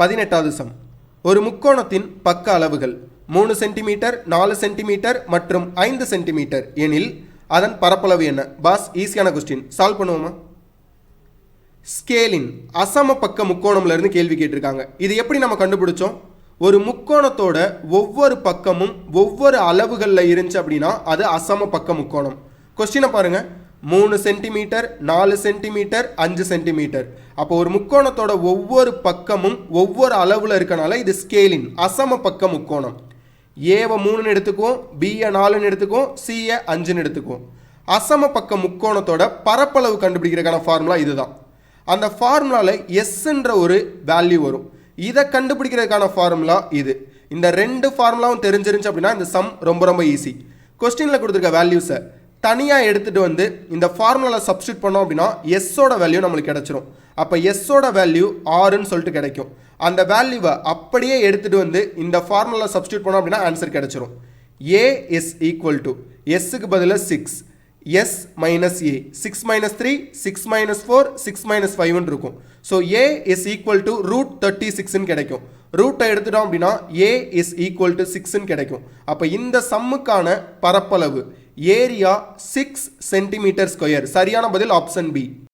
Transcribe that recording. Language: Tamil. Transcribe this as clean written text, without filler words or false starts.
18வது சம். ஒரு முக்கோணத்தின் பக்க அளவுகள் 3 சென்டிமீட்டர் 4 சென்டிமீட்டர் மற்றும் 5 சென்டிமீட்டர் எனில் அதன் பரப்பளவு என்ன? பாஸ், ஈஸியான கொஸ்டின், சால்வ் பண்ணுவோமா? ஸ்கேலின் அசம பக்க முக்கோணம்ல இருந்து கேள்வி கேட்டிருக்காங்க. இது எப்படி நம்ம கண்டுபிடிச்சோம்? ஒரு முக்கோணத்தோட ஒவ்வொரு பக்கமும் ஒவ்வொரு அளவுகளில் இருந்துச்சு அப்படின்னா அது அசம பக்க முக்கோணம். கொஸ்டினை பாருங்க, 3 சென்டிமீட்டர் 4 சென்டிமீட்டர் 5 சென்டிமீட்டர். அப்போ ஒரு முக்கோணத்தோட ஒவ்வொரு பக்கமும் ஒவ்வொரு அளவில் இருக்கனால இது ஸ்கேலின் அசம பக்க முக்கோணம். ஏவை 3ன்னு எடுத்துக்குவோம், பியை 4ன்னு எடுத்துக்குவோம், சியை 5ன்னு எடுத்துக்குவோம். அசம பக்க முக்கோணத்தோட பரப்பளவு கண்டுபிடிக்கிறதுக்கான ஃபார்முலா இதுதான். அந்த ஃபார்முலாவில் எஸ்ன்ற ஒரு வேல்யூ வரும். இதை கண்டுபிடிக்கிறதுக்கான ஃபார்முலா இது. இந்த ரெண்டு ஃபார்முலாவும் தெரிஞ்சிருந்துச்சு அப்படின்னா இந்த சம் ரொம்ப ரொம்ப ஈஸி. கொஸ்டினில் கொடுத்துருக்க வேல்யூஸை தனியாக எடுத்துகிட்டு வந்து இந்த ஃபார்முலாவில் சப்ஸ்டியூட் பண்ணோம் அப்படின்னா எஸ்ஸோட வேல்யூ நம்மளுக்கு கிடச்சிரும். அப்போ எஸ்ஸோட வேல்யூ 6ன்னு சொல்லிட்டு கிடைக்கும். அந்த வேல்யூவை அப்படியே எடுத்துகிட்டு வந்து இந்த ஃபார்முலாவில் சப்ஸ்டியூட் பண்ணோம் அப்படின்னா ஆன்சர் கிடச்சிரும். ஏ இஸ் ஈக்குவல் டு எஸ்ஸுக்கு பதிலாக 6, S minus A, 6 minus 3, 6 minus 4, 6 minus 5ன்னு இருக்கும். So A is equal to √36ன்னு கிடைக்கும். ரூட்டை எடுத்துட்டோம் அப்படின்னா ஏ இஸ் ஈக்குவல் டு 6ன்னு கிடைக்கும். அப்போ இந்த சம்முக்கான பரப்பளவு ஏரியா 6 சென்டிமீட்டர் ஸ்கொயர். சரியான பதில் ஆப்ஷன் பி.